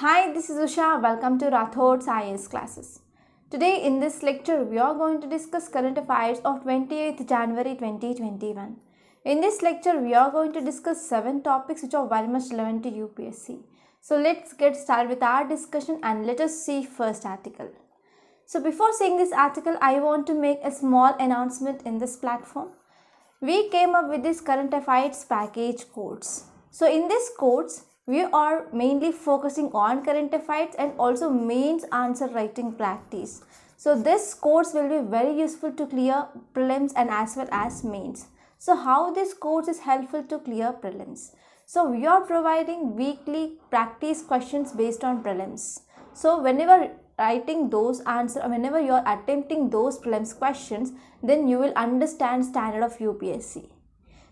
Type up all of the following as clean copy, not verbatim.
Hi, this is Usha. Welcome to Rathod's IAS classes. Today in this lecture, we are going to discuss current affairs of 28th January 2021. In this lecture, we are going to discuss 7 topics which are very much relevant to UPSC. So let's get started with our discussion and let us see first article. So before seeing this article, I want to make a small announcement in this platform. We came up with this current affairs package course. So in this course, we are mainly focusing on current affairs and also mains answer writing practice. So this course will be very useful to clear prelims and as well as mains. So how this course is helpful to clear prelims? So we are providing weekly practice questions based on prelims. So whenever whenever you are attempting those prelims questions, then you will understand standard of UPSC.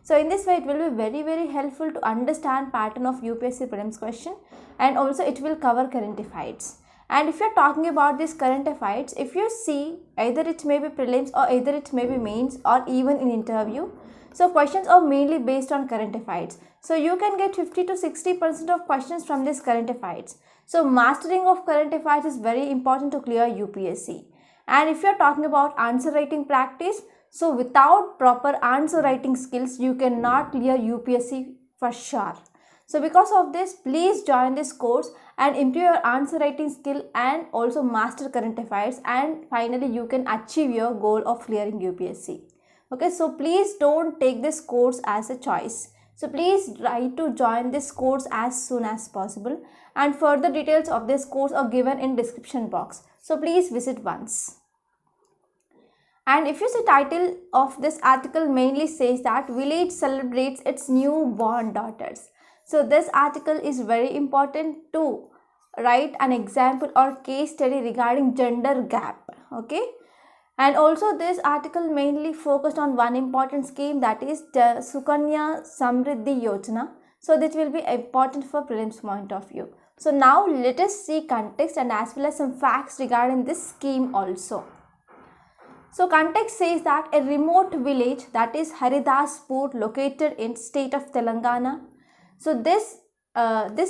So in this way, it will be very helpful to understand pattern of UPSC prelims question, and also it will cover current affairs. And if you are talking about this current affairs, if you see either it may be prelims or either it may be mains or even in interview, so questions are mainly based on current affairs. So you can get 50 to 60% of questions from this current affairs. So mastering of current affairs is very important to clear UPSC. And if you are talking about answer writing practice, so without proper answer writing skills, you cannot clear UPSC for sure. So because of this, please join this course and improve your answer writing skill and also master current affairs, and finally you can achieve your goal of clearing UPSC. Okay, so please don't take this course as a choice. So please try to join this course as soon as possible, and further details of this course are given in description box. So please visit once. And if you see title of this article mainly says that village celebrates its newborn daughters. So this article is very important to write an example or case study regarding gender gap. Okay. And also this article mainly focused on one important scheme, that is the Sukanya Samriddhi Yojana. So this will be important for prelims point of view. So now let us see context and as well as some facts regarding this scheme also. So context says that a remote village, that is Haridaspur, located in state of Telangana. So this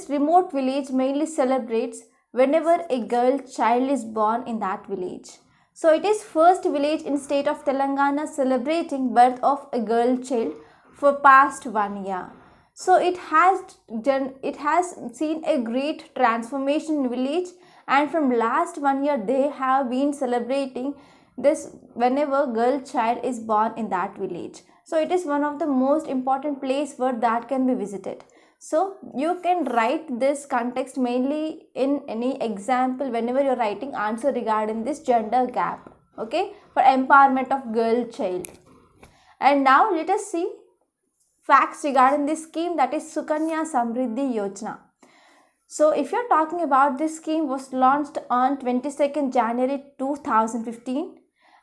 remote village mainly celebrates whenever a girl child is born in that village. So it is first village in state of Telangana celebrating birth of a girl child for past 1 year. So it has seen a great transformation in village, and from last 1 year they have been celebrating this whenever girl child is born in that village. So it is one of the most important place where that can be visited. So you can write this context mainly in any example whenever you're writing answer regarding this gender gap, okay, for empowerment of girl child. And now let us see facts regarding this scheme, that is Sukanya Samriddhi Yojana. So if you're talking about this scheme was launched on 22nd January 2015,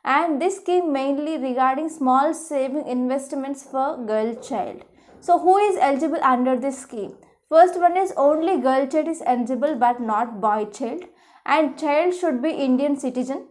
and this scheme mainly regarding small saving investments for girl child. So who is eligible under this scheme? First one is only girl child is eligible but not boy child, and child should be Indian citizen,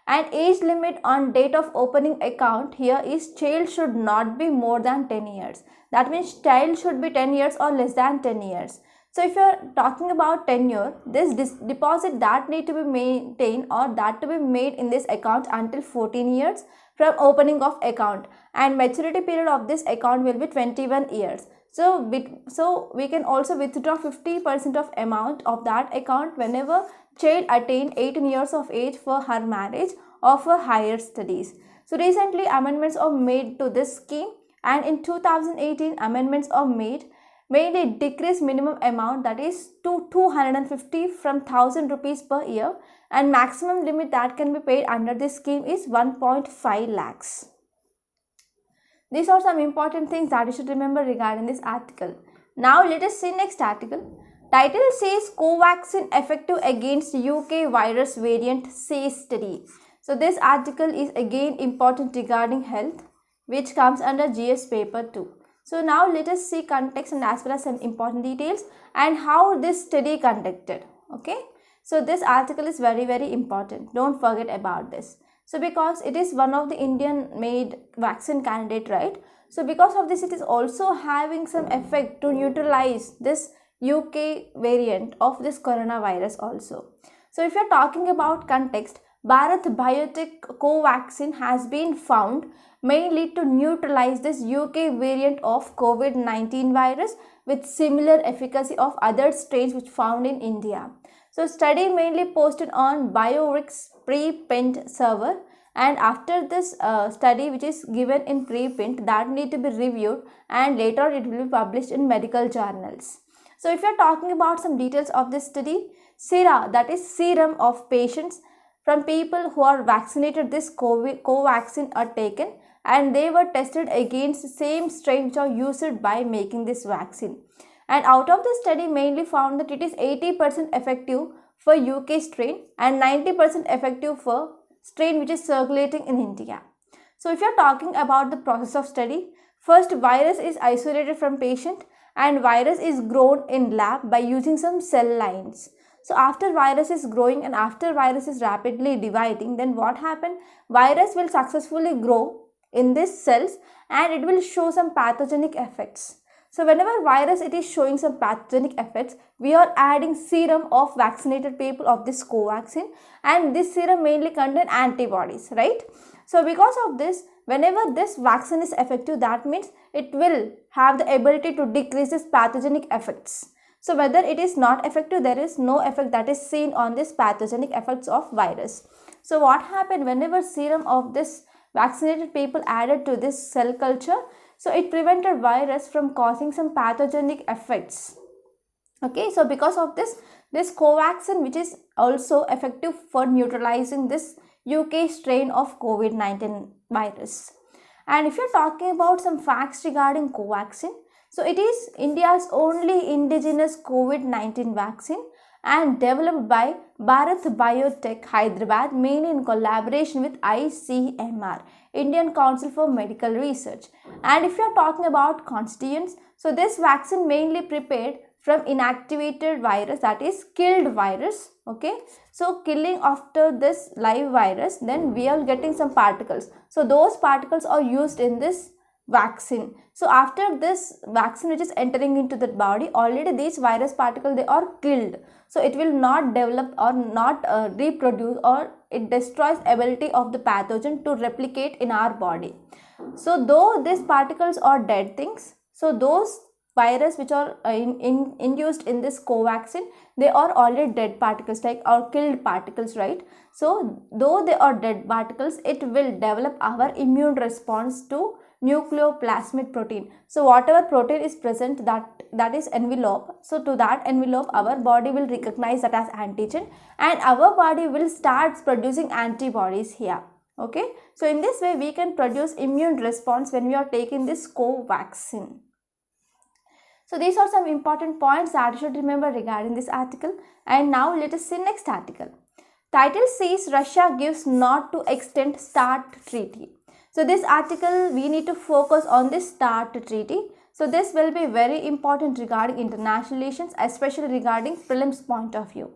and age limit on date of opening account here is child should not be more than 10 years. That means child should be 10 years or less than 10 years. So if you are talking about tenure, this deposit that need to be maintained or that to be made in this account until 14 years from opening of account, and maturity period of this account will be 21 years. So we can also withdraw 50% of amount of that account whenever child attained 18 years of age for her marriage or for higher studies. So recently amendments are made to this scheme, and in 2018 amendments are made, mainly decrease minimum amount, that is to 250 from 1000 rupees per year, and maximum limit that can be paid under this scheme is 1.5 lakhs. These are some important things that you should remember regarding this article. Now let us see next article. Title says Covaxin effective against UK virus variant, says study. So this article is again important regarding health, which comes under GS paper 2. So now let us see context and as well as some important details and how this study conducted. Okay. So this article is very important. Don't forget about this. So because it is one of the Indian made vaccine candidate, right? So because of this, it is also having some effect to neutralize this UK variant of this coronavirus also. So if you're talking about context, Bharat Biotech Covaxin has been found mainly to neutralize this UK variant of COVID-19 virus with similar efficacy of other strains which found in India. So study mainly posted on BioRix preprint server, and after this study which is given in preprint, that need to be reviewed and later it will be published in medical journals. So if you are talking about some details of this study, sera, that is serum of patients from people who are vaccinated this Covaxin are taken, and they were tested against the same strain which are used by making this vaccine. And out of the study mainly found that it is 80% effective for UK strain and 90% effective for strain which is circulating in India. So if you are talking about the process of study, first virus is isolated from patient and virus is grown in lab by using some cell lines. So after virus is growing and after virus is rapidly dividing, then what happened? Virus will successfully grow in these cells and it will show some pathogenic effects. So whenever virus it is showing some pathogenic effects, we are adding serum of vaccinated people of this Covaxin, and this serum mainly contain antibodies, right? So because of this, whenever this vaccine is effective, that means it will have the ability to decrease this pathogenic effects. So whether it is not effective, there is no effect that is seen on this pathogenic effects of virus. So what happened whenever serum of this vaccinated people added to this cell culture, so it prevented virus from causing some pathogenic effects. Okay, so because of this Covaxin which is also effective for neutralizing this UK strain of COVID-19 virus. And if you're talking about some facts regarding Covaxin, so it is India's only indigenous COVID-19 vaccine and developed by Bharat Biotech Hyderabad, mainly in collaboration with ICMR, Indian Council for Medical Research. And if you are talking about constituents, so this vaccine mainly prepared from inactivated virus, that is killed virus. Okay, so killing after this live virus, then we are getting some particles. So those particles are used in this vaccine. So after this vaccine which is entering into the body, already these virus particles, they are killed. So it will not develop or not reproduce, or it destroys ability of the pathogen to replicate in our body. So though these particles are dead things, so those virus which are induced in this Covaxin, they are already dead particles, like or killed particles, right? So though they are dead particles, it will develop our immune response to nucleoplasmid protein. So whatever protein is present, that is envelope, so to that envelope our body will recognize that as antigen and our body will start producing antibodies here. Okay, so in this way we can produce immune response when we are taking this Covaxin. So these are some important points that you should remember regarding this article. And now let us see next article. Title says Russia gives nod to extend START treaty. So this article we need to focus on this START treaty. So this will be very important regarding international relations, especially regarding prelims point of view.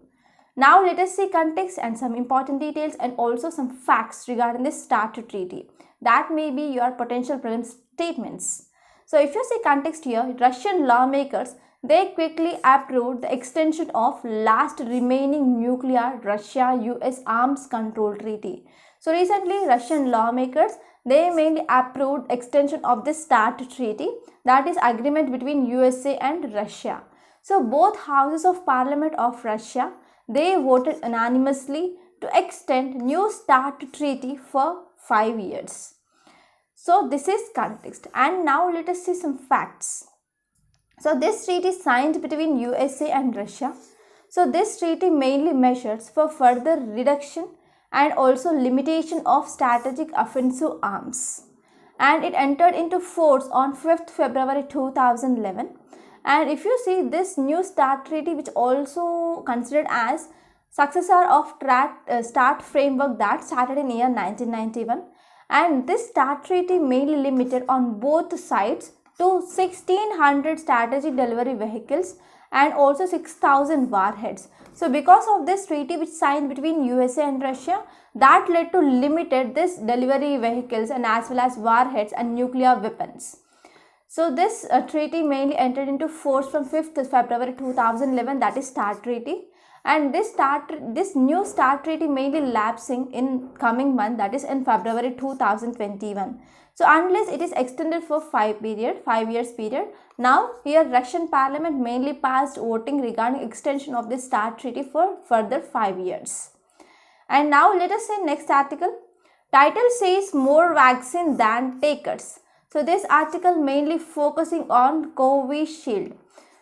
Now let us see context and some important details and also some facts regarding this START treaty. That may be your potential prelims statements. So if you see context here, Russian lawmakers, they quickly approved the extension of last remaining nuclear Russia-US arms control treaty. So recently Russian lawmakers, they mainly approved extension of this START treaty, that is agreement between USA and Russia. So both houses of parliament of Russia, they voted unanimously to extend new START treaty for 5 years. So this is context, and now let us see some facts. So this treaty is signed between USA and Russia. So this treaty mainly measures for further reduction and also limitation of strategic offensive arms. And it entered into force on 5th February 2011. And if you see this new START treaty, which also considered as successor of START framework that started in year 1991. And this START treaty mainly limited on both sides to 1600 strategic delivery vehicles and also 6000 warheads. So because of this treaty which signed between USA and Russia, that led to limited this delivery vehicles and as well as warheads and nuclear weapons. So this treaty mainly entered into force from 5th February 2011, that is START treaty. And this new START treaty mainly lapsing in coming month, that is in February 2021. So unless it is extended for 5 years period, now here Russian parliament mainly passed voting regarding extension of this START treaty for further 5 years. And now let us see next article. Title says more vaccine than takers. So this article mainly focusing on Covishield.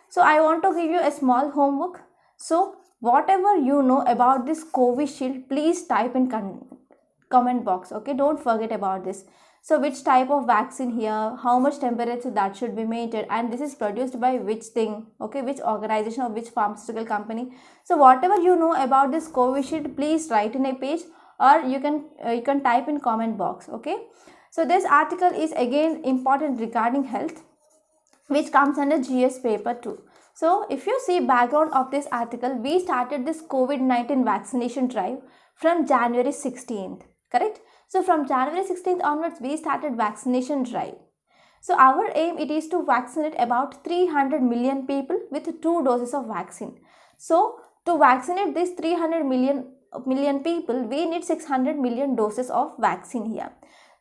So I want to give you a small homework. So whatever you know about this Covishield, please type in comment box. Okay, don't forget about this. So which type of vaccine here, how much temperature that should be maintained, and this is produced by which thing, okay, which organization or which pharmaceutical company. So whatever you know about this Covishield, please write in a page, or you can type in comment box. Okay, so this article is again important regarding health, which comes under GS paper 2. So if you see background of this article, we started this COVID-19 vaccination drive from January 16th, correct? So from January 16th onwards, we started vaccination drive. So our aim it is to vaccinate about 300 million people with 2 doses of vaccine. So to vaccinate these 300 million people, we need 600 million doses of vaccine here.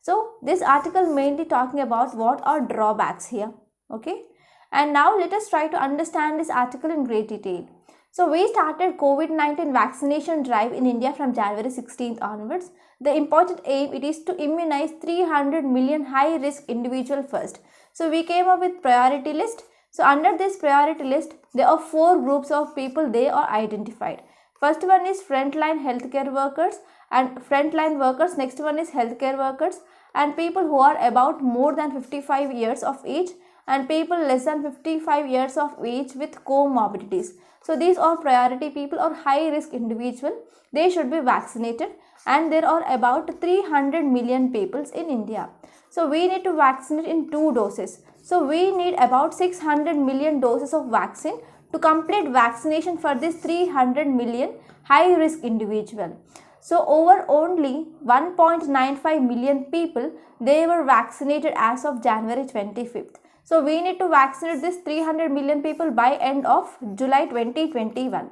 So this article mainly talking about what are drawbacks here. Okay. And now let us try to understand this article in great detail. So we started COVID-19 vaccination drive in India from January 16th onwards. The important aim it is to immunize 300 million high-risk individual first. So we came up with priority list. So under this priority list, there are 4 groups of people they are identified. First one is frontline healthcare workers and frontline workers. Next one is healthcare workers and people who are about more than 55 years of age and people less than 55 years of age with comorbidities. So these are priority people or high risk individual. They should be vaccinated and there are about 300 million people in India. So we need to vaccinate in 2 doses. So we need about 600 million doses of vaccine to complete vaccination for this 300 million high risk individual. So over only 1.95 million people they were vaccinated as of January 25th. So we need to vaccinate this 300 million people by end of July 2021.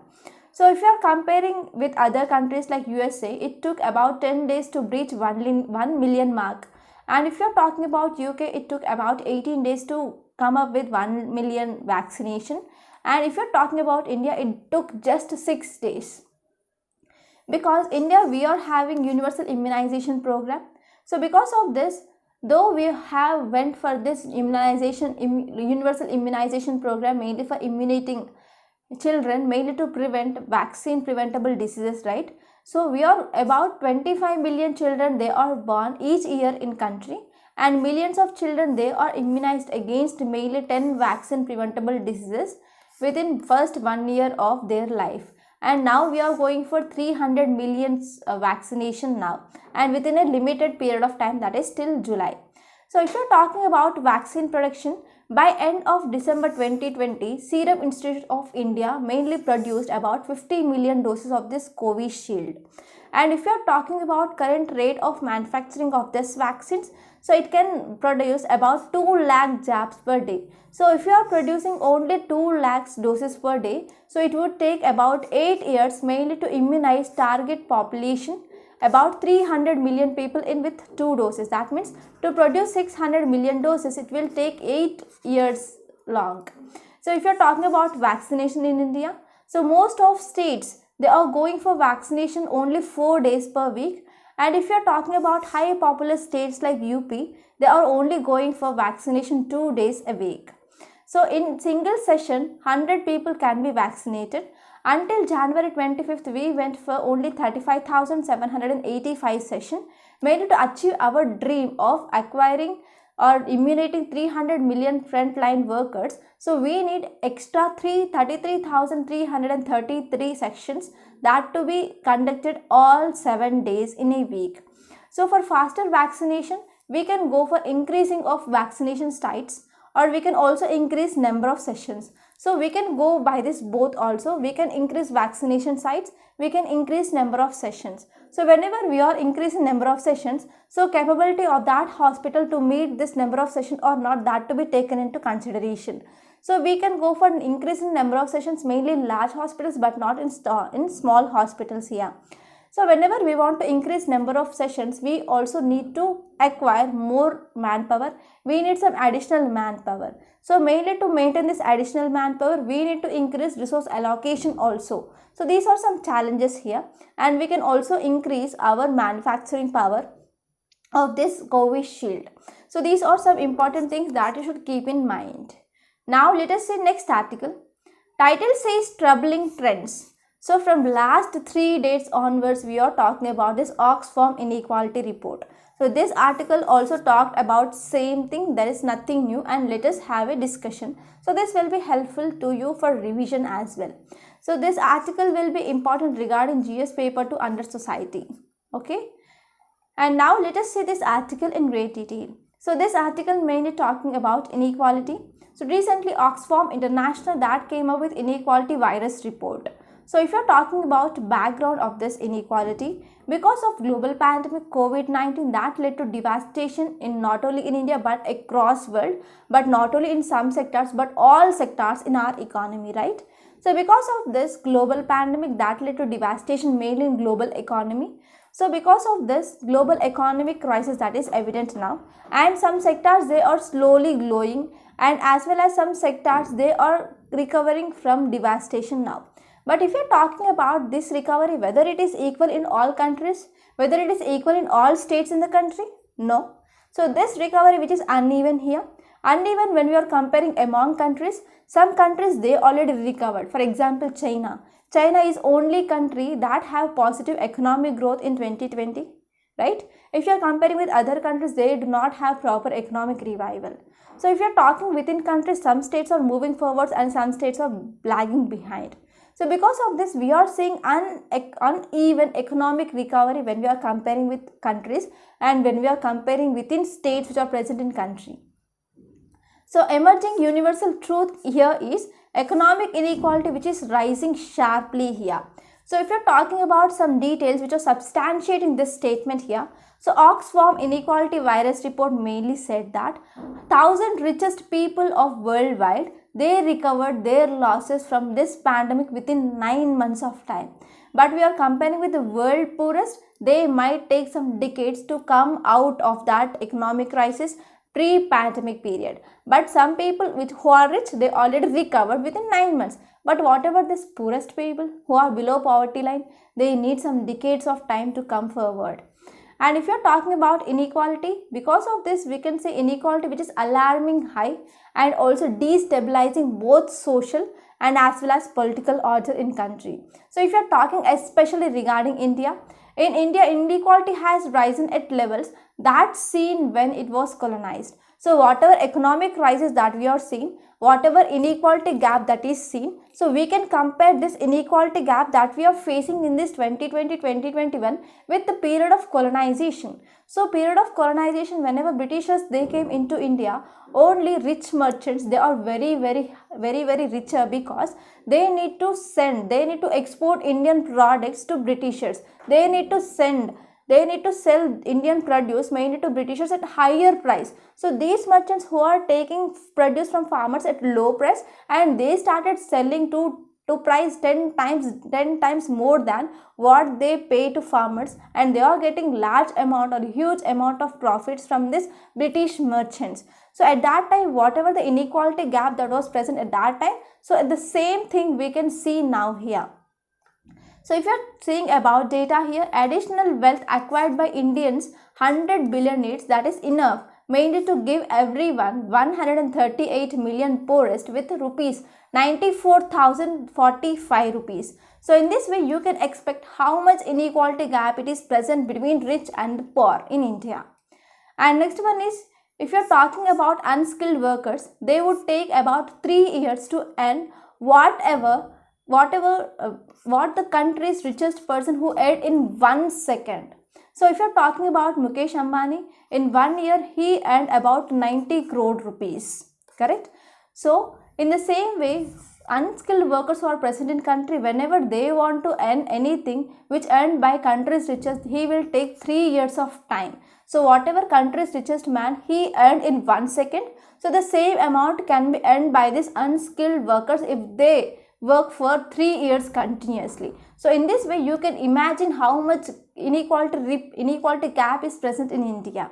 So if you are comparing with other countries like USA, it took about 10 days to breach 1 million mark. And if you are talking about UK, it took about 18 days to come up with 1 million vaccination. And if you are talking about India, it took just 6 days. Because India, we are having universal immunization program. So because of this, though we have went for this universal immunization program mainly for immunizing children, mainly to prevent vaccine preventable diseases, right? So we are about 25 million children they are born each year in country and millions of children they are immunized against mainly 10 vaccine preventable diseases within first 1 year of their life. And now we are going for 300 million vaccination now and within a limited period of time, that is till July. So if you are talking about vaccine production, by end of December 2020, Serum Institute of India mainly produced about 50 million doses of this Covishield. And if you are talking about current rate of manufacturing of this vaccines, so it can produce about 2 lakh jabs per day. So if you are producing only 2 lakhs doses per day, so it would take about 8 years mainly to immunize target population about 300 million people in with 2 doses. That means to produce 600 million doses, it will take 8 years long. So if you are talking about vaccination in India, so most of states, they are going for vaccination only 4 days per week. And if you are talking about high populous states like UP, they are only going for vaccination 2 days a week. So in single session, 100 people can be vaccinated. Until January 25th, we went for only 35,785 session, mainly to achieve our dream of acquiring or immunizing 300 million frontline workers. So we need extra 33,333 sections that to be conducted all 7 days in a week. So for faster vaccination, we can go for increasing of vaccination sites or we can also increase number of sessions. So we can go by this both also. We can increase vaccination sites, we can increase number of sessions. So whenever we are increasing number of sessions, so capability of that hospital to meet this number of sessions or not, that to be taken into consideration. So we can go for an increase in number of sessions mainly in large hospitals but not in small hospitals here. So whenever we want to increase number of sessions, we also need to acquire more manpower. We need some additional manpower. So mainly to maintain this additional manpower, we need to increase resource allocation also. So these are some challenges here, and we can also increase our manufacturing power of this Covishield. So these are some important things that you should keep in mind. Now let us see next article. Title says troubling trends. So from last 3 dates onwards, we are talking about this Oxfam inequality report. So this article also talked about same thing. There is nothing new, and let us have a discussion. So this will be helpful to you for revision as well. So this article will be important regarding GS paper to under society. Okay. And now let us see this article in great detail. So this article mainly talking about inequality. So recently Oxfam International that came up with inequality virus report. So if you're talking about background of this inequality, because of global pandemic COVID-19 that led to devastation in not only in India but across world, but not only in some sectors but all sectors in our economy, right? So because of this global pandemic that led to devastation mainly in global economy. So because of this global economic crisis that is evident now, and some sectors they are slowly glowing, and as well as some sectors they are recovering from devastation now. But if you're talking about this recovery, whether it is equal in all countries, whether it is equal in all states in the country, no. So this recovery which is uneven here, uneven when we are comparing among countries. Some countries they already recovered. For example, China. China is only country that have positive economic growth in 2020, right? If you are comparing with other countries, they do not have proper economic revival. So if you are talking within countries, some states are moving forwards and some states are lagging behind. So because of this, we are seeing uneven economic recovery when we are comparing with countries and when we are comparing within states which are present in country. So emerging universal truth here is economic inequality which is rising sharply here. So if you're talking about some details which are substantiating this statement here, so Oxfam inequality virus report mainly said that 1,000 richest people of worldwide, they recovered their losses from this pandemic within 9 months of time. But we are comparing with the world poorest, they might take some decades to come out of that economic crisis pre-pandemic period. But some people who are rich, they already recovered within 9 months. But whatever this poorest people who are below poverty line, they need some decades of time to come forward. And if you are talking about inequality, because of this we can say inequality which is alarming high and also destabilizing both social and as well as political order in country. So if you are talking especially regarding India, in India inequality has risen at levels that seen when it was colonized. So whatever economic crisis that we are seeing, whatever inequality gap that is seen, so we can compare this inequality gap that we are facing in this 2020-2021 with the period of colonization. So period of colonization, whenever Britishers they came into India, only rich merchants, they are very richer because they need to export Indian products to Britishers. They need to sell Indian produce mainly to Britishers at higher price. So these merchants who are taking produce from farmers at low price, and they started selling to price 10 times more than what they pay to farmers, and they are getting large amount or huge amount of profits from this British merchants. So at that time, whatever the inequality gap that was present at that time, so the same thing we can see now here. So if you are seeing about data here, additional wealth acquired by Indians 100 billion needs, that is enough mainly to give everyone 138 million poorest with rupees 94,045 rupees. So in this way you can expect how much inequality gap it is present between rich and poor in India. And next one is, if you are talking about unskilled workers, they would take about 3 years to earn what the country's richest person who earned in 1 second. So if you are talking about Mukesh Ambani, in 1 year he earned about 90 crore rupees. correct? So in the same way, unskilled workers who are present in country, whenever they want to earn anything which earned by country's richest, he will take 3 years of time. So whatever country's richest man he earned in 1 second, so the same amount can be earned by these unskilled workers if they work for 3 years continuously. So in this way you can imagine how much inequality gap is present in India.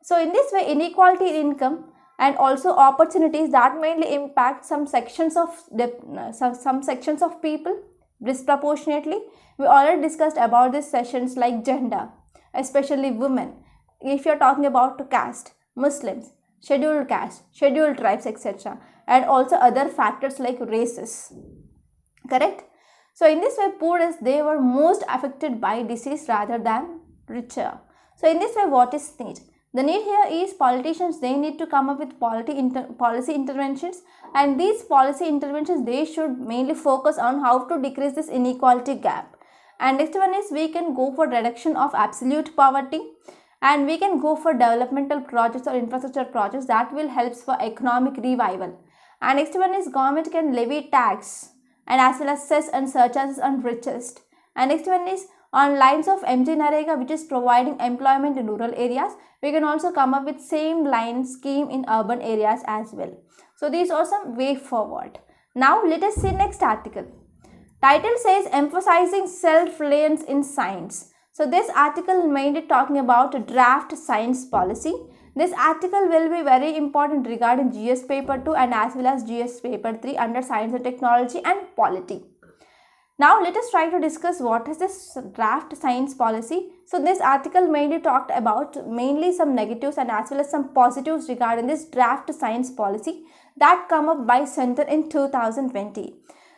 So in this way, inequality in income and also opportunities that mainly impact some sections of people disproportionately. We already discussed about these sessions like gender, especially women. If you are talking about caste, Muslims, scheduled caste, scheduled tribes, etc., and also other factors like races. Correct? So in this way, poorest, they were most affected by disease rather than richer. So in this way, what is need? The need here is politicians, they need to come up with policy interventions, and these policy interventions, they should mainly focus on how to decrease this inequality gap. And next one is we can go for reduction of absolute poverty, and we can go for developmental projects or infrastructure projects that will help for economic revival. And next one is government can levy tax and as well as cess and surcharges on richest. And next one is on lines of MG Narega, which is providing employment in rural areas. We can also come up with same line scheme in urban areas as well. So these are some way forward. Now let us see next article. Title says emphasizing self-reliance in science. So this article mainly talking about draft science policy. This article will be very important regarding GS paper 2 and as well as GS paper 3 under science and technology and polity. Now let us try to discuss what is this draft science policy. So this article mainly talked about mainly some negatives and as well as some positives regarding this draft science policy that come up by Center in 2020.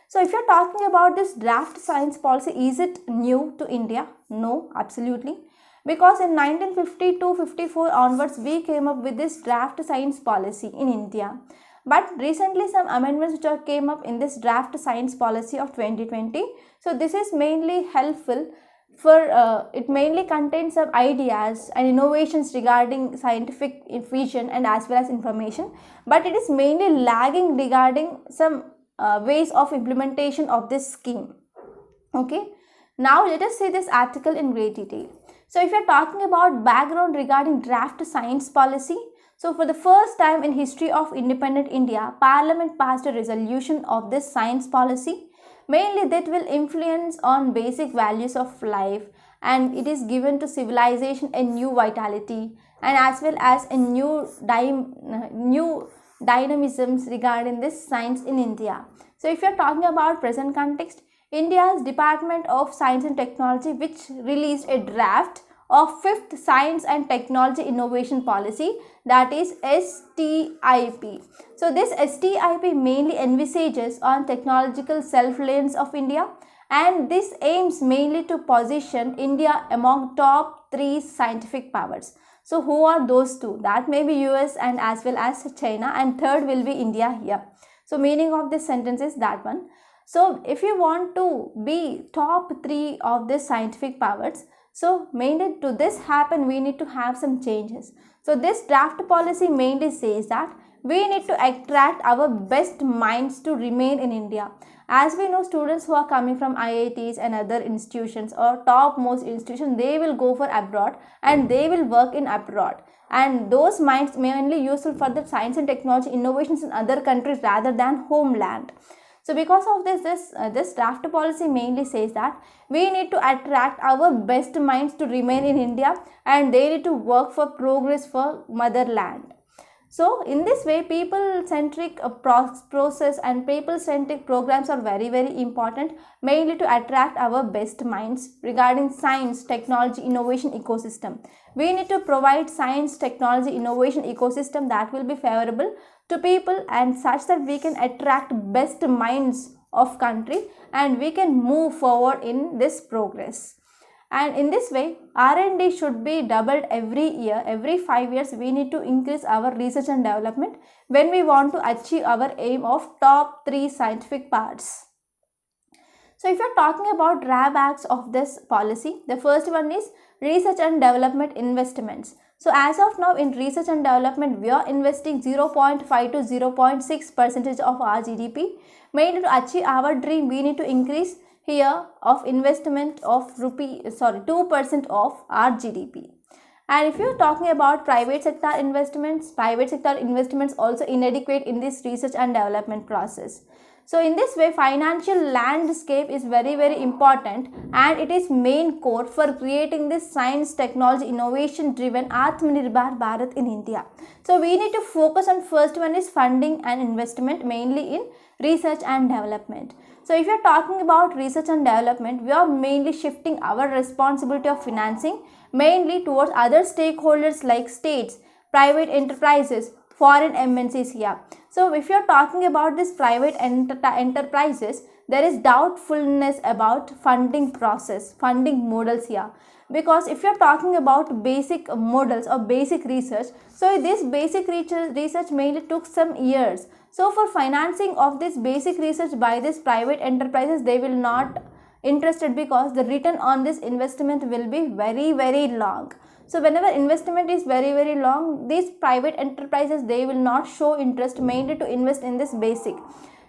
So if you're talking about this draft science policy, is it new to India? No, absolutely. Because in 1952-54 onwards, we came up with this draft science policy in India. But recently some amendments which came up in this draft science policy of 2020. So this is mainly helpful for, it mainly contains some ideas and innovations regarding scientific vision and as well as information. But it is mainly lagging regarding some ways of implementation of this scheme. Okay. Now let us see this article in great detail. So if you are talking about background regarding draft science policy, so for the first time in history of independent India, Parliament passed a resolution of this science policy. Mainly that will influence on basic values of life, and it is given to civilization a new vitality and as well as a new dynamisms regarding this science in India. So if you are talking about present context, India's Department of Science and Technology, which released a draft of 5th Science and Technology Innovation Policy, that is STIP. So this STIP mainly envisages on technological self-reliance of India, and this aims mainly to position India among top 3 scientific powers. So who are those two? That may be US and as well as China, and third will be India here. So meaning of this sentence is that one. So if you want to be top 3 of this scientific powers, so mainly to this happen, we need to have some changes. So this draft policy mainly says that we need to attract our best minds to remain in India. As we know, students who are coming from IITs and other institutions or topmost institutions, they will go for abroad and they will work in abroad. And those minds may only useful for the science and technology innovations in other countries rather than homeland. So because of this draft policy mainly says that we need to attract our best minds to remain in India and they need to work for progress for motherland. So in this way, people-centric process and people-centric programs are very, very important, mainly to attract our best minds regarding science, technology, innovation ecosystem. We need to provide science, technology, innovation ecosystem that will be favorable to people and such that we can attract best minds of country and we can move forward in this progress. And in this way, R&D should be doubled every year. Every 5 years, we need to increase our research and development when we want to achieve our aim of top 3 scientific parts. So if you are talking about drawbacks of this policy, the first one is research and development investments. So as of now in research and development, we are investing 0.5 to 0.6% of our GDP. Mainly to achieve our dream, we need to increase here of investment of 2% of our GDP. And if you're talking about private sector investments also inadequate in this research and development process. So in this way, financial landscape is very, very important, and it is main core for creating this science, technology, innovation driven Atmanirbhar Bharat in India. So we need to focus on first one is funding and investment, mainly in research and development. So if you're talking about research and development, we are mainly shifting our responsibility of financing mainly towards other stakeholders like states, private enterprises, foreign MNCs here. So if you're talking about this private enterprises, there is doubtfulness about funding process, funding models here. Because if you're talking about basic models or basic research, so this basic research mainly took some years. So for financing of this basic research by this private enterprises, they will not interested because the return on this investment will be very, very long. So whenever investment is very, very long, these private enterprises, they will not show interest mainly to invest in this basic.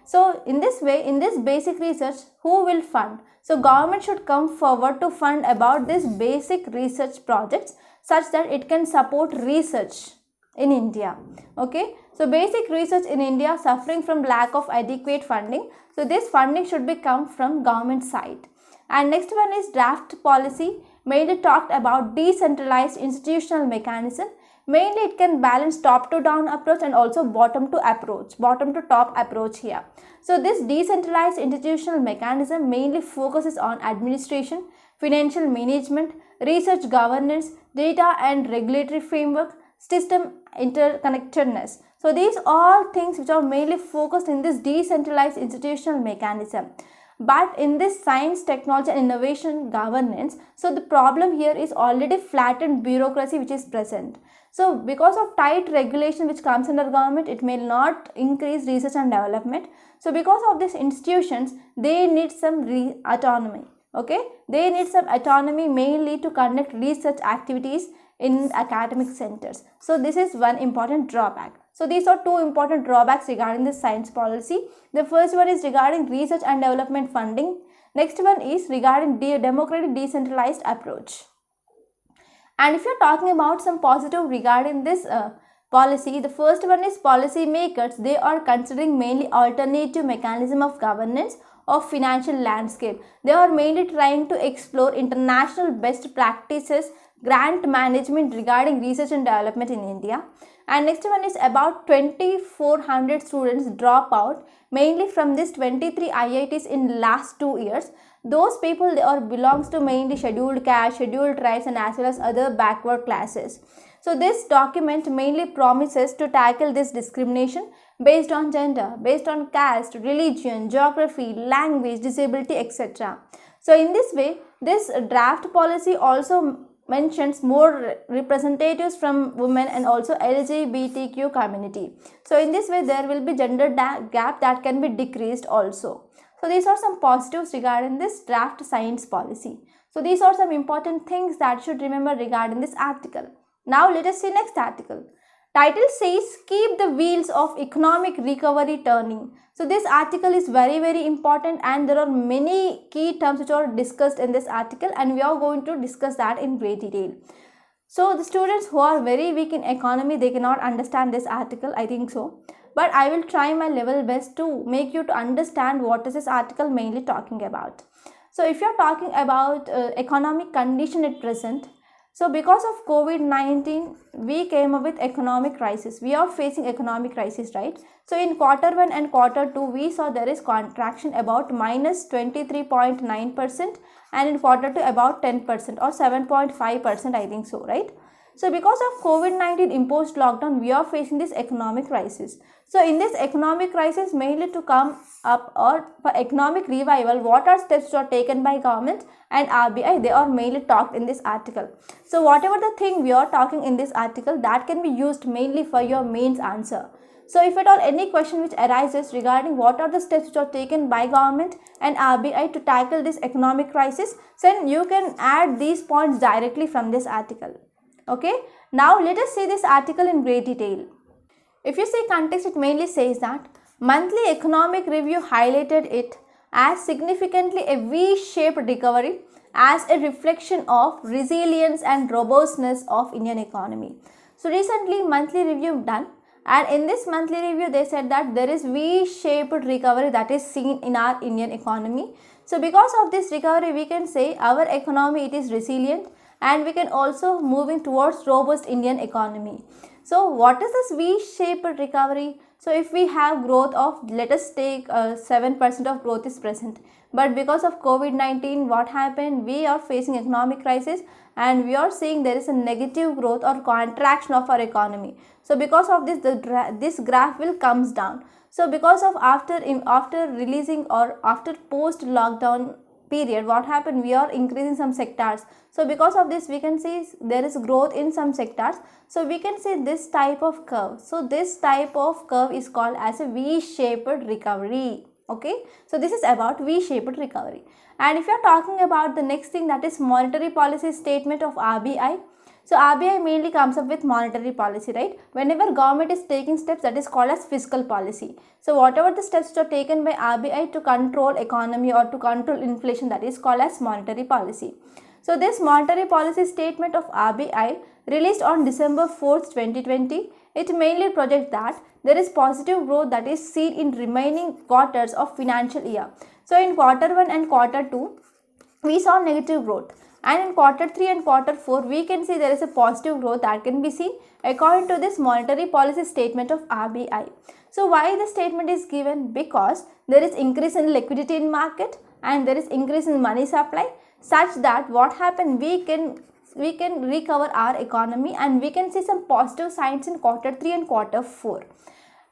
So in this way, in this basic research, who will fund? So government should come forward to fund about this basic research projects such that it can support research in India. Okay, so basic research in India suffering from lack of adequate funding. So this funding should be come from government side. And next one is draft policy, mainly talked about decentralized institutional mechanism. Mainly it can balance top to down approach and also bottom to top approach here. So this decentralized institutional mechanism mainly focuses on administration, financial management, research governance, data and regulatory framework, system interconnectedness. So these all things which are mainly focused in this decentralized institutional mechanism. But in this science, technology and innovation governance, so the problem here is already flattened bureaucracy which is present. So because of tight regulation which comes under government, it may not increase research and development. So because of these institutions, they need some autonomy. Okay, they need some autonomy mainly to conduct research activities in academic centers. So this is one important drawback. So these are two important drawbacks regarding the science policy. The first one is regarding research and development funding. Next one is regarding democratic decentralized approach. And if you're talking about some positive regarding this policy, the first one is policy makers. They are considering mainly alternative mechanism of governance of financial landscape. They are mainly trying to explore international best practices, grant management regarding research and development in India. And next one is about 2400 students drop out mainly from this 23 IITs in last 2 years. Those people, they are belongs to mainly scheduled caste, scheduled tribes and as well as other backward classes. So this document mainly promises to tackle this discrimination based on gender, based on caste, religion, geography, language, disability, etc. So in this way, this draft policy also mentions more representatives from women and also LGBTQ community. So in this way, there will be gender gap that can be decreased also. So these are some positives regarding this draft science policy. So these are some important things that you should remember regarding this article. Now let us see next article. Title says keep the wheels of economic recovery turning. So this article is very, very important and there are many key terms which are discussed in this article and we are going to discuss that in great detail. So the students who are very weak in economy, they cannot understand this article, I think so. But I will try my level best to make you to understand what is this article mainly talking about. So if you are talking about economic condition at present, so because of COVID-19, we came up with economic crisis. We are facing economic crisis, right? So in Q1 and Q2, we saw there is contraction about minus 23.9% and in Q2 about 10% or 7.5%, I think so, right? So because of COVID-19 imposed lockdown, we are facing this economic crisis. So in this economic crisis, mainly to come up or for economic revival, what are steps which are taken by government and RBI, they are mainly talked in this article. So whatever the thing we are talking in this article, that can be used mainly for your mains answer. So if at all any question which arises regarding what are the steps which are taken by government and RBI to tackle this economic crisis, then you can add these points directly from this article. Okay, now let us see this article in great detail. If you see context, it mainly says that monthly economic review highlighted it as significantly a V-shaped recovery as a reflection of resilience and robustness of Indian economy. So recently monthly review done, and in this monthly review they said that there is V-shaped recovery that is seen in our Indian economy. So because of this recovery we can say our economy it is resilient, and we can also moving towards robust Indian economy. So what is this V-shaped recovery? So if we have growth of, let us take 7% of growth is present, but because of COVID-19 what happened, we are facing economic crisis and we are seeing there is a negative growth or contraction of our economy. So because of this this graph will comes down. So because of after releasing or after post lockdown period what happened, we are increasing some sectors. So because of this we can see there is growth in some sectors. So we can see this type of curve. So this type of curve is called as a V-shaped recovery. Okay, so this is about V-shaped recovery. And if you are talking about the next thing, that is monetary policy statement of RBI. So RBI mainly comes up with monetary policy, right? Whenever government is taking steps, that is called as fiscal policy. So whatever the steps are taken by RBI to control economy or to control inflation, that is called as monetary policy. So this monetary policy statement of RBI released on December 4th, 2020, it mainly projects that there is positive growth that is seen in remaining quarters of financial year. So in quarter 1 and quarter 2, we saw negative growth. And in quarter 3 and quarter 4, we can see there is a positive growth that can be seen according to this monetary policy statement of RBI. So why the statement is given? Because there is increase in liquidity in market and there is increase in money supply, such that what happened, we can recover our economy and we can see some positive signs in quarter 3 and quarter 4.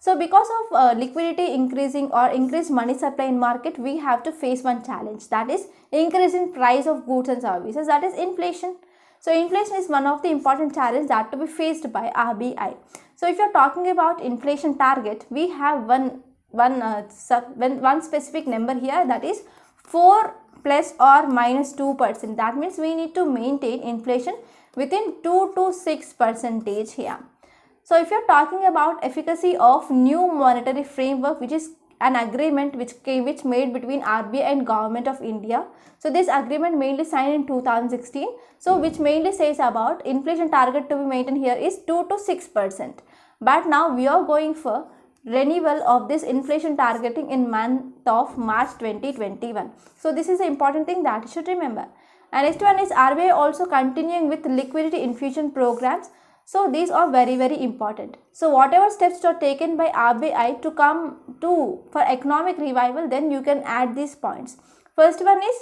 So because of liquidity increasing or increased money supply in market, we have to face one challenge, that is increase in price of goods and services, that is inflation. So inflation is one of the important challenges that to be faced by RBI. So if you are talking about inflation target, we have one specific number here, that is 4 plus or minus 2%. That means we need to maintain inflation within 2 to 6% here. So if you are talking about efficacy of new monetary framework, which is an agreement which made between RBI and Government of India. So this agreement mainly signed in 2016. So which mainly says about inflation target to be maintained here is 2 to 6%. But now we are going for renewal of this inflation targeting in month of March 2021. So this is an important thing that you should remember. And next one is RBI also continuing with liquidity infusion programs. So these are very important. So whatever steps are taken by RBI to come to for economic revival, then you can add these points. First one is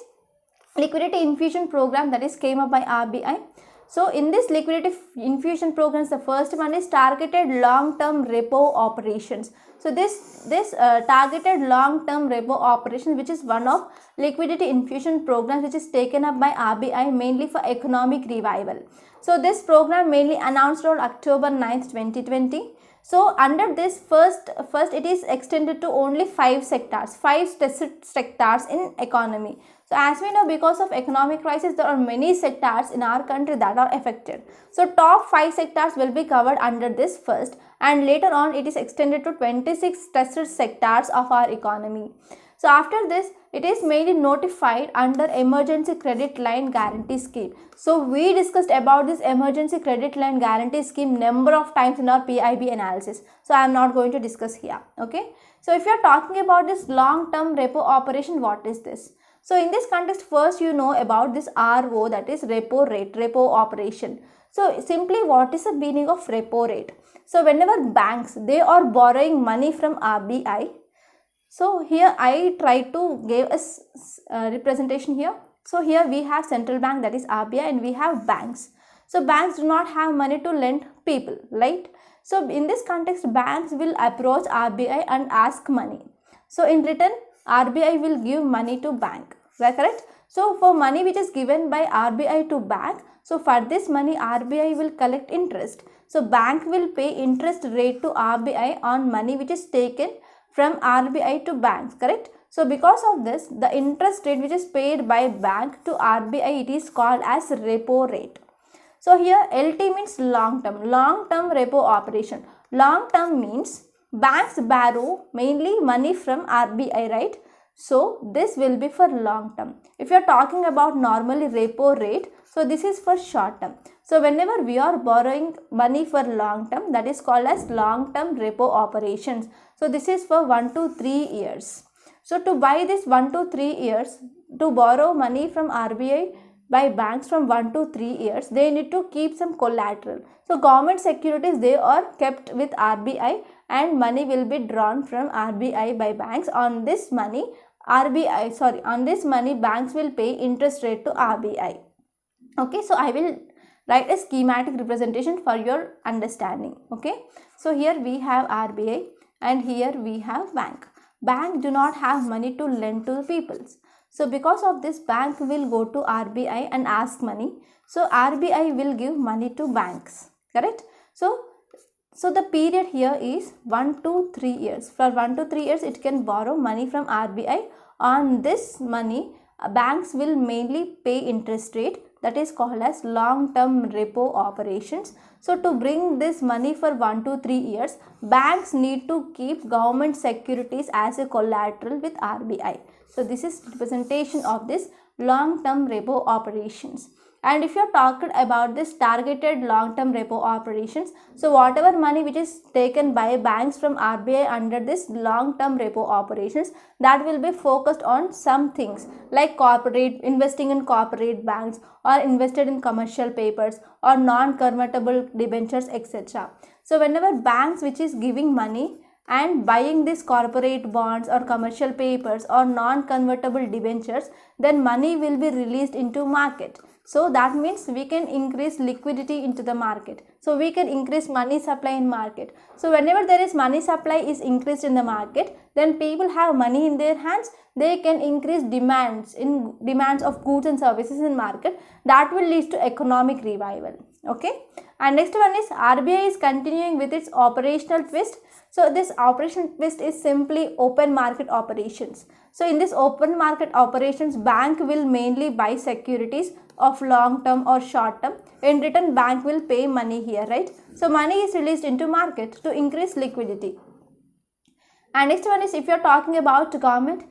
liquidity infusion program that is came up by RBI. So in this liquidity infusion programs, the first one is targeted long-term repo operations. So this targeted long-term repo operation, which is one of liquidity infusion programs which is taken up by RBI mainly for economic revival. So this program mainly announced on October 9th, 2020. So under this first it is extended to only 5 sectors, 5 specific sectors in economy. So as we know, because of economic crisis, there are many sectors in our country that are affected. So top 5 sectors will be covered under this first, and later on it is extended to 26 tested sectors of our economy. So after this, it is mainly notified under emergency credit line guarantee scheme. So we discussed about this emergency credit line guarantee scheme number of times in our PIB analysis. So I am not going to discuss here. Okay. So if you are talking about this long-term repo operation, what is this? So in this context, first you know about this RO, that is repo rate, repo operation. So simply what is the meaning of repo rate? So whenever banks, they are borrowing money from RBI. So here I try to give a representation here. So here we have central bank, that is RBI, and we have banks. So banks do not have money to lend people, right? So in this context, banks will approach RBI and ask money. So in return, RBI will give money to bank, right? Correct? So for money which is given by RBI to bank, so for this money RBI will collect interest. So bank will pay interest rate to RBI on money which is taken from RBI to banks, correct? So because of this, the interest rate which is paid by bank to RBI, it is called as repo rate. So here LT means long term repo operation. Long term means banks borrow mainly money from RBI, right? So this will be for long term. If you are talking about normally repo rate, so this is for short term. So whenever we are borrowing money for long term, that is called as long term repo operations. So this is for 1 to 3 years. So to buy this 1 to 3 years, to borrow money from RBI by banks from 1 to 3 years, they need to keep some collateral. So government securities, they are kept with RBI and money will be drawn from RBI by banks. On this money, on this money banks will pay interest rate to RBI. Okay, so I will write a schematic representation for your understanding. Okay, so here we have RBI and here we have bank. Bank do not have money to lend to the peoples. So because of this, bank will go to RBI and ask money. So RBI will give money to banks, correct? So the period here is 1 to 3 years. For 1 to 3 years, it can borrow money from RBI. On this money, banks will mainly pay interest rate, that is called as long term repo operations. So to bring this money for 1 to 3 years, banks need to keep government securities as a collateral with RBI. So this is representation of this long term repo operations. And if you are talking about this targeted long term repo operations, so whatever money which is taken by banks from RBI under this long term repo operations, that will be focused on some things like investing in corporate banks, or invested in commercial papers, or non-convertible debentures, etc. So whenever banks which is giving money and buying these corporate bonds or commercial papers or non-convertible debentures, then money will be released into market. So that means we can increase liquidity into the market. So we can increase money supply in market. So whenever there is money supply is increased in the market, then people have money in their hands, they can increase demands of goods and services in market. That will lead to economic revival. Okay, and next one is RBI is continuing with its operational twist. So this operational twist is simply open market operations. So in this open market operations, bank will mainly buy securities of long term or short term. In return, bank will pay money here, right? So money is released into market to increase liquidity. And next one is, if you are talking about government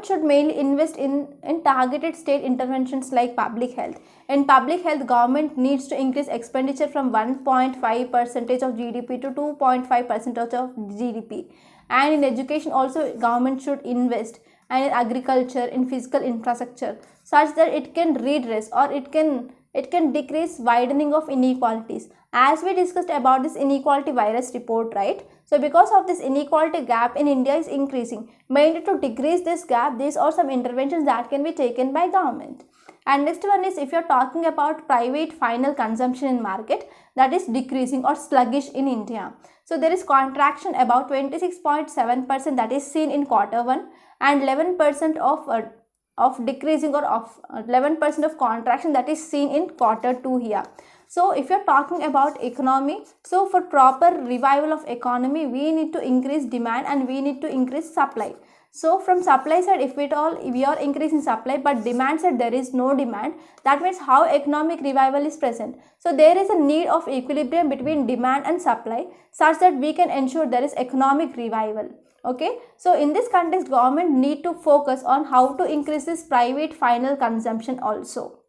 should mainly invest in targeted state interventions like public health. In public health, government needs to increase expenditure from 1.5% of GDP to 2.5% of GDP. And in education also, government should invest, and in agriculture, in physical infrastructure, such that it can redress or it can decrease widening of inequalities. As we discussed about this inequality virus report, right? So because of this inequality gap in India is increasing, mainly to decrease this gap, these are some interventions that can be taken by government. And next one is, if you are talking about private final consumption in market, that is decreasing or sluggish in India. So there is contraction about 26.7% that is seen in Q1, and 11% of decreasing or of 11% of contraction that is seen in Q2 here. So if you are talking about economy, so for proper revival of economy, we need to increase demand and we need to increase supply. So from supply side, if at all we are increasing supply, but demand side there is no demand, that means how economic revival is present. So there is a need of equilibrium between demand and supply, such that we can ensure there is economic revival. Okay, so in this context, government need to focus on how to increase this private final consumption also.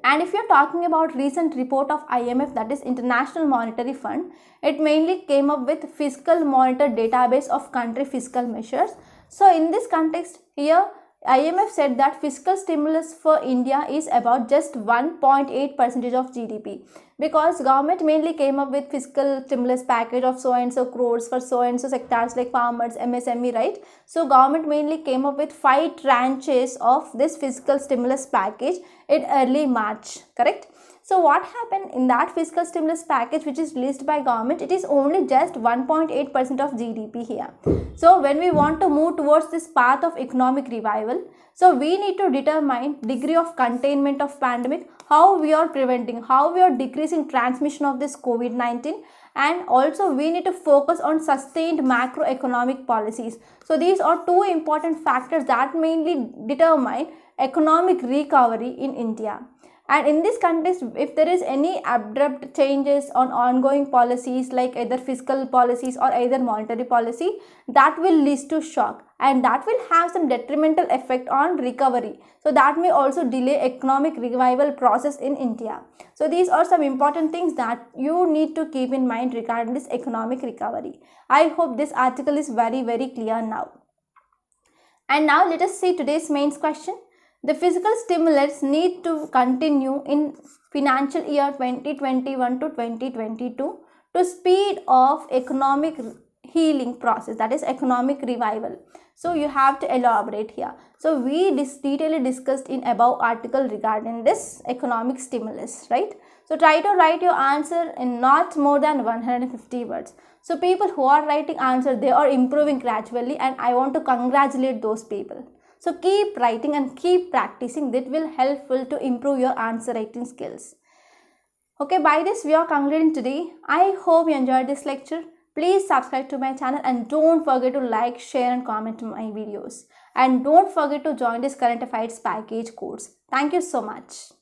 And if you are talking about recent report of IMF, that is International Monetary Fund, it mainly came up with fiscal monitor database of country fiscal measures. So in this context, here IMF said that fiscal stimulus for India is about just 1.8% of GDP, because government mainly came up with fiscal stimulus package of so and so crores for so and so sectors like farmers, MSME, right? So government mainly came up with 5 tranches of this fiscal stimulus package in early March, correct? So what happened in that fiscal stimulus package which is released by government, it is only just 1.8% of GDP here. So when we want to move towards this path of economic revival, so we need to determine degree of containment of pandemic, how we are preventing, how we are decreasing transmission of this COVID-19, and also we need to focus on sustained macroeconomic policies. So these are two important factors that mainly determine economic recovery in India. And in this context, if there is any abrupt changes on ongoing policies like either fiscal policies or either monetary policy, that will lead to shock and that will have some detrimental effect on recovery. So that may also delay economic revival process in India. So these are some important things that you need to keep in mind regarding this economic recovery. I hope this article is very clear now. And now let us see today's main question. The fiscal stimulus need to continue in financial year 2021 to 2022 to speed off economic healing process, that is economic revival. So you have to elaborate here. So we detailedly discussed in above article regarding this economic stimulus, right? So try to write your answer in not more than 150 words. So people who are writing answer, they are improving gradually and I want to congratulate those people. So keep writing and keep practicing. That will helpful to improve your answer writing skills. Okay, by this we are concluding today. I hope you enjoyed this lecture. Please subscribe to my channel and don't forget to like, share and comment my videos. And don't forget to join this current affairs package course. Thank you so much.